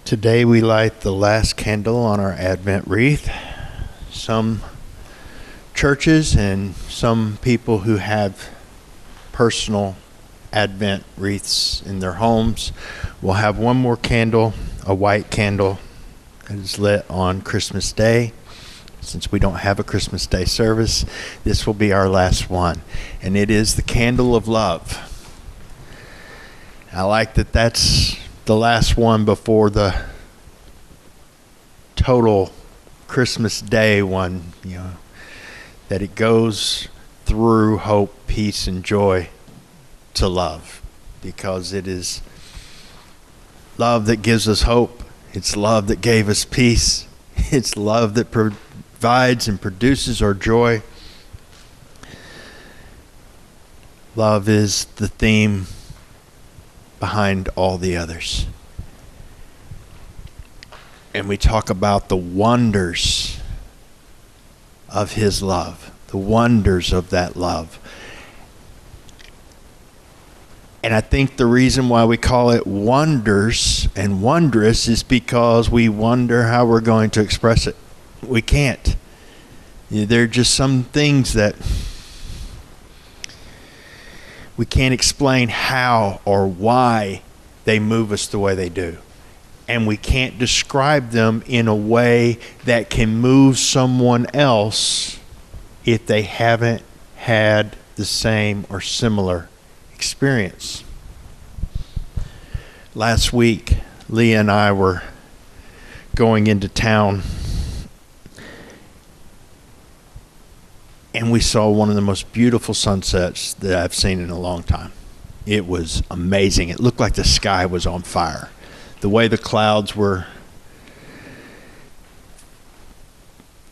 Today we light the last candle on our Advent wreath. Some churches and some people who have personal Advent wreaths in their homes will have one more candle, a white candle that is lit on Christmas Day. Since we don't have a Christmas Day service, this will be our last one, and it is the candle of love. I like that that's the last one before the total Christmas Day one, that it goes through hope, peace, and joy to love, because it is love that gives us hope. It's love that gave us peace. It's love that provides and produces our joy. Love is the theme behind all the others. And we talk about the wonders of His love, the wonders of that love. And I think the reason why we call it wonders and wondrous is because we wonder how we're going to express it. We can't. There are just some things that we can't explain how or why they move us the way they do. And we can't describe them in a way that can move someone else if they haven't had the same or similar experience. Last week, Leah and I were going into town, and we saw one of the most beautiful sunsets that I've seen in a long time. It was amazing. It looked like the sky was on fire. The way the clouds were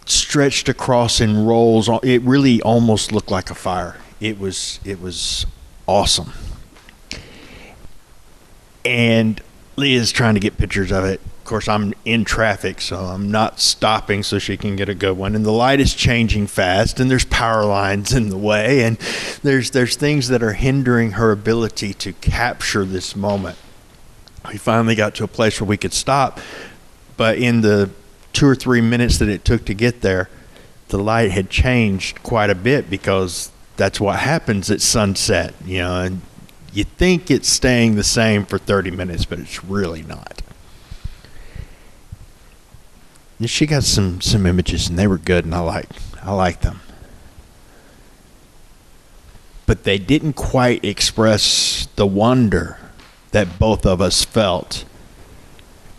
stretched across in rolls, it really almost looked like a fire. It was awesome. And Leah's trying to get pictures of it. Of course, I'm in traffic, so I'm not stopping so she can get a good one. And the light is changing fast, and there's power lines in the way, and there's things that are hindering her ability to capture this moment. We finally got to a place where we could stop, but in the 2 or 3 minutes that it took to get there, the light had changed quite a bit, because that's what happens at sunset, and you think it's staying the same for 30 minutes, but it's really not. And she got some images, and they were good, and I like them. But they didn't quite express the wonder that both of us felt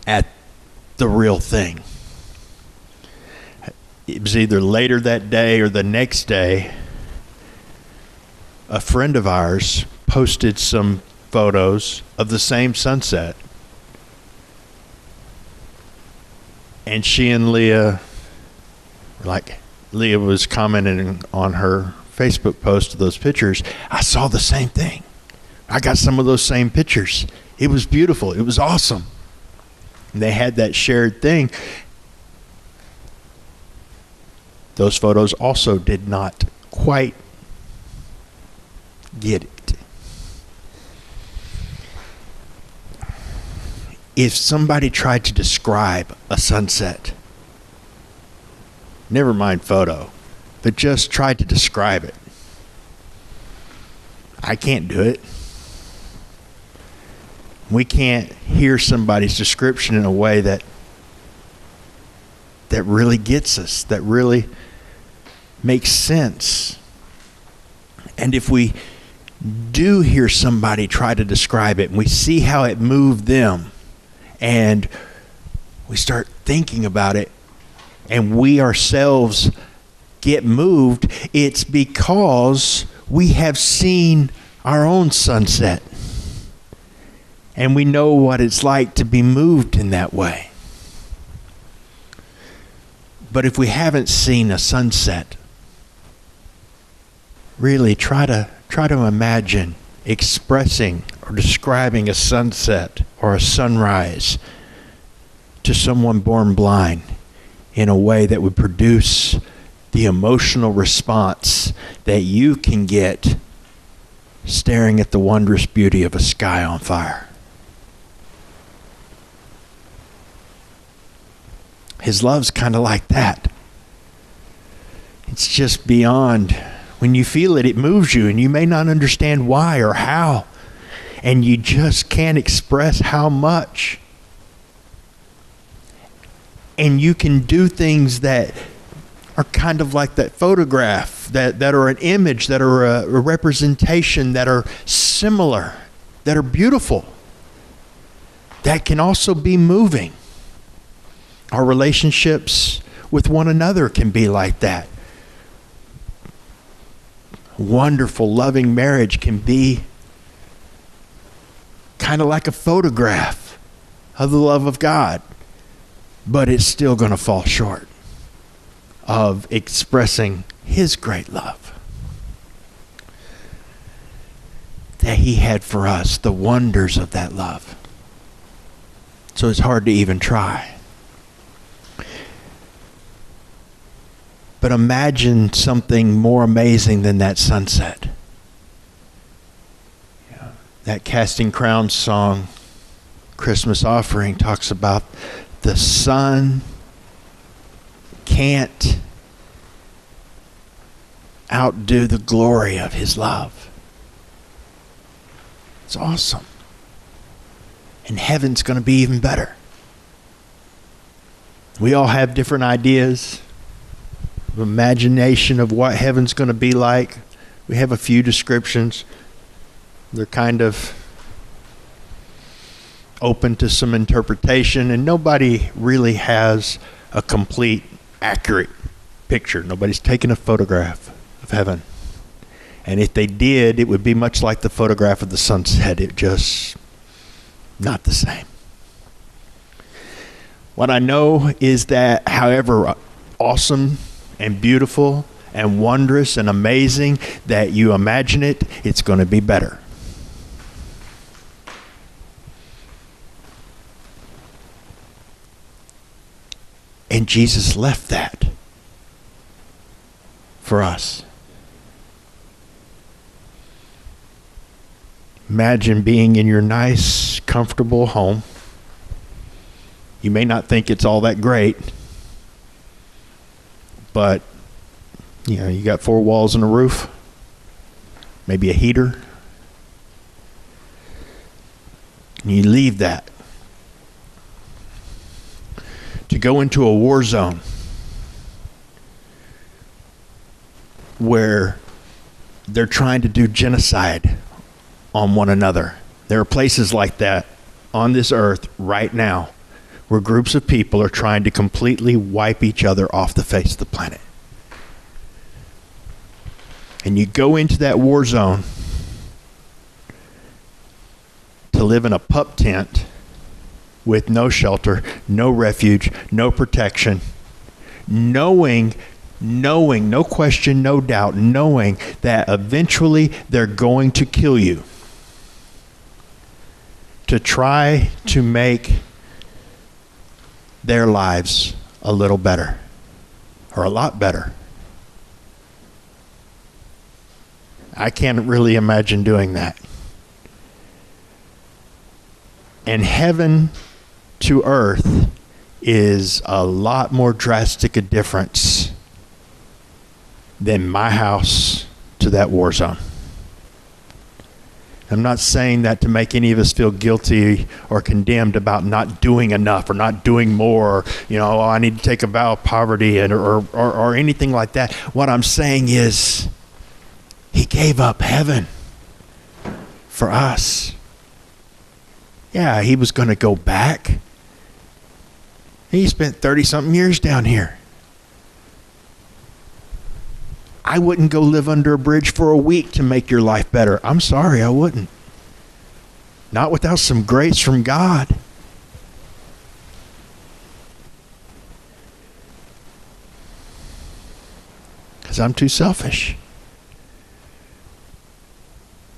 at the real thing. It was either later that day or the next day, a friend of ours posted some photos of the same sunset. And she and Leah, Leah was commenting on her Facebook post of those pictures. I saw the same thing. I got some of those same pictures. It was beautiful. It was awesome. And they had that shared thing. Those photos also did not quite get it. If somebody tried to describe a sunset, never mind photo, but just tried to describe it, I can't do it. We can't hear somebody's description in a way that really gets us, that really makes sense. And if we do hear somebody try to describe it and we see how it moved them, and we start thinking about it, and we ourselves get moved, it's because we have seen our own sunset. And we know what it's like to be moved in that way. But if we haven't seen a sunset, really try to imagine expressing or describing a sunset or a sunrise to someone born blind in a way that would produce the emotional response that you can get staring at the wondrous beauty of a sky on fire. His love's kind of like that. It's just beyond. When you feel it, it moves you, and you may not understand why or how, and you just can't express how much. And you can do things that are kind of like that photograph, that are an image, that are a representation, that are similar, that are beautiful, that can also be moving. Our relationships with one another can be like that. Wonderful, loving marriage can be kind of like a photograph of the love of God, but it's still going to fall short of expressing His great love that He had for us, the wonders of that love. So it's hard to even try. But imagine something more amazing than that sunset. Yeah. That Casting Crowns song, Christmas Offering, talks about the sun can't outdo the glory of His love. It's awesome. And heaven's going to be even better. We all have different ideas, imagination of what heaven's going to be like. We have a few descriptions. They're kind of open to some interpretation, and nobody really has a complete, accurate picture. Nobody's taken a photograph of heaven. And if they did, it would be much like the photograph of the sunset. It just not the same. What I know is that however awesome and beautiful and wondrous and amazing that you imagine it, it's going to be better. And Jesus left that for us. Imagine being in your nice, comfortable home. You may not think it's all that great, but you got 4 walls and a roof, maybe a heater. And you leave that to go into a war zone where they're trying to do genocide on one another. There are places like that on this earth right now where groups of people are trying to completely wipe each other off the face of the planet. And you go into that war zone to live in a pup tent with no shelter, no refuge, no protection, knowing, no question, no doubt, knowing that eventually they're going to kill you, to try to make their lives a little better or a lot better. I can't really imagine doing that. And heaven to earth is a lot more drastic a difference than my house to that war zone. I'm not saying that to make any of us feel guilty or condemned about not doing enough or not doing more, or, I need to take a vow of poverty or anything like that. What I'm saying is He gave up heaven for us. Yeah, He was going to go back. He spent 30-something years down here. I wouldn't go live under a bridge for a week to make your life better. I'm sorry, I wouldn't. Not without some grace from God. Because I'm too selfish.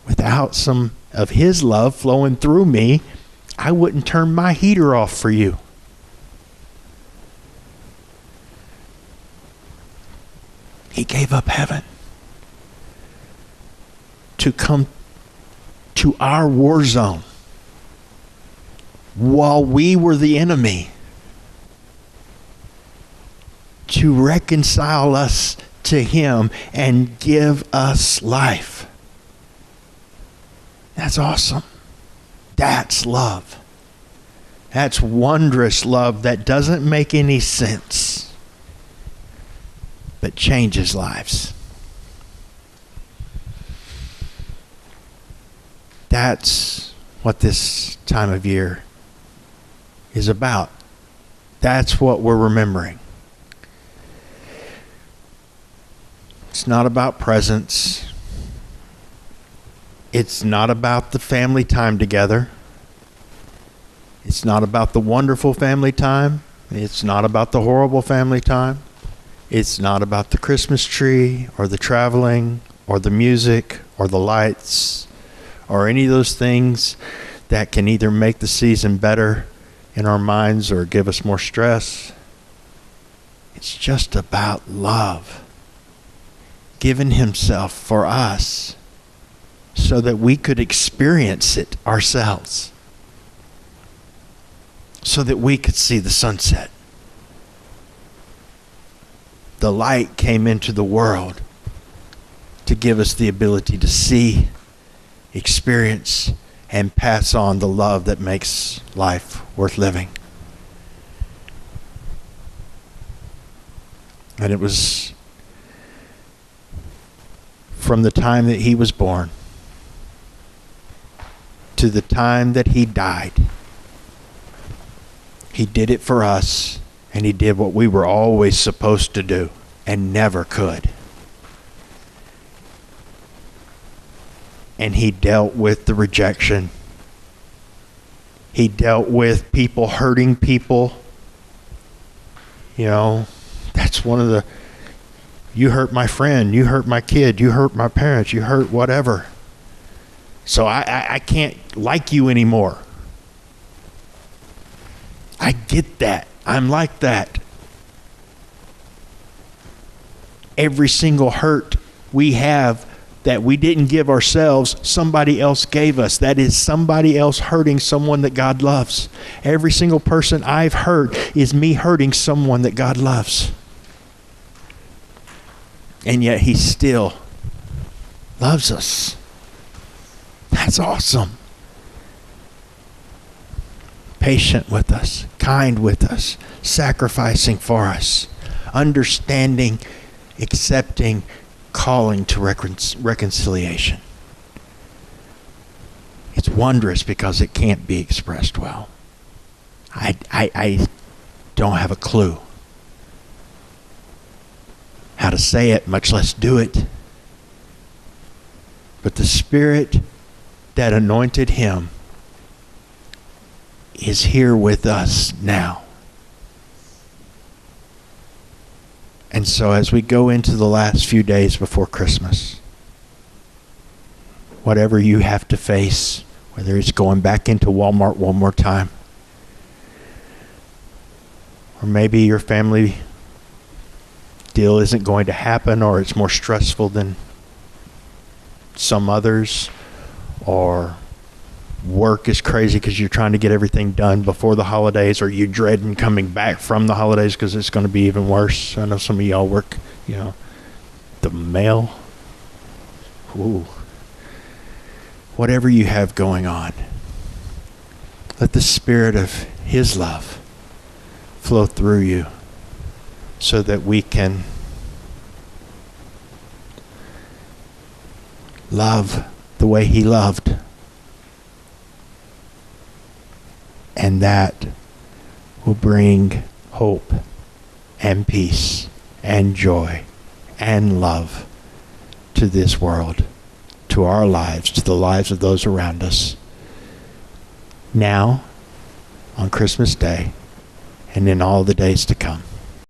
Without some of His love flowing through me, I wouldn't turn my heater off for you. He gave up heaven to come to our war zone while we were the enemy. to reconcile us to him and give us life. That's awesome. That's love. That's wondrous love that doesn't make any sense, but changes lives. That's what this time of year is about. That's what we're remembering. It's not about presents. It's not about the family time together. It's not about the wonderful family time. It's not about the horrible family time. It's not about the Christmas tree or the traveling or the music or the lights or any of those things that can either make the season better in our minds or give us more stress. It's just about love. Giving himself for us so that we could experience it ourselves. So that we could see the sunset. The light came into the world to give us the ability to see, experience, and pass on the love that makes life worth living. And it was from the time that he was born to the time that he died. He did it for us, and he did what we were always supposed to do and never could. And he dealt with the rejection. He dealt with people hurting people. You know, that's one of the, you hurt my friend, you hurt my kid, you hurt my parents, you hurt whatever. So I can't like you anymore. I get that. I'm like that. Every single hurt we have that we didn't give ourselves, somebody else gave us. That is somebody else hurting someone that God loves. Every single person I've hurt is me hurting someone that God loves. And yet he still loves us. That's awesome. Patient with us, kind with us, sacrificing for us, understanding, accepting, calling to reconciliation. It's wondrous because it can't be expressed well. I don't have a clue how to say it, much less do it. But the Spirit that anointed him is here with us now. And so as we go into the last few days before Christmas, whatever you have to face, whether it's going back into Walmart one more time, or maybe your family deal isn't going to happen, or it's more stressful than some others, or work is crazy because you're trying to get everything done before the holidays, or you dreading coming back from the holidays because it's going to be even worse. I know some of y'all work, the mail. Ooh. Whatever you have going on, let the Spirit of his love flow through you so that we can love the way he loved. And that will bring hope and peace and joy and love to this world, to our lives, to the lives of those around us. Now, on Christmas Day, and in all the days to come.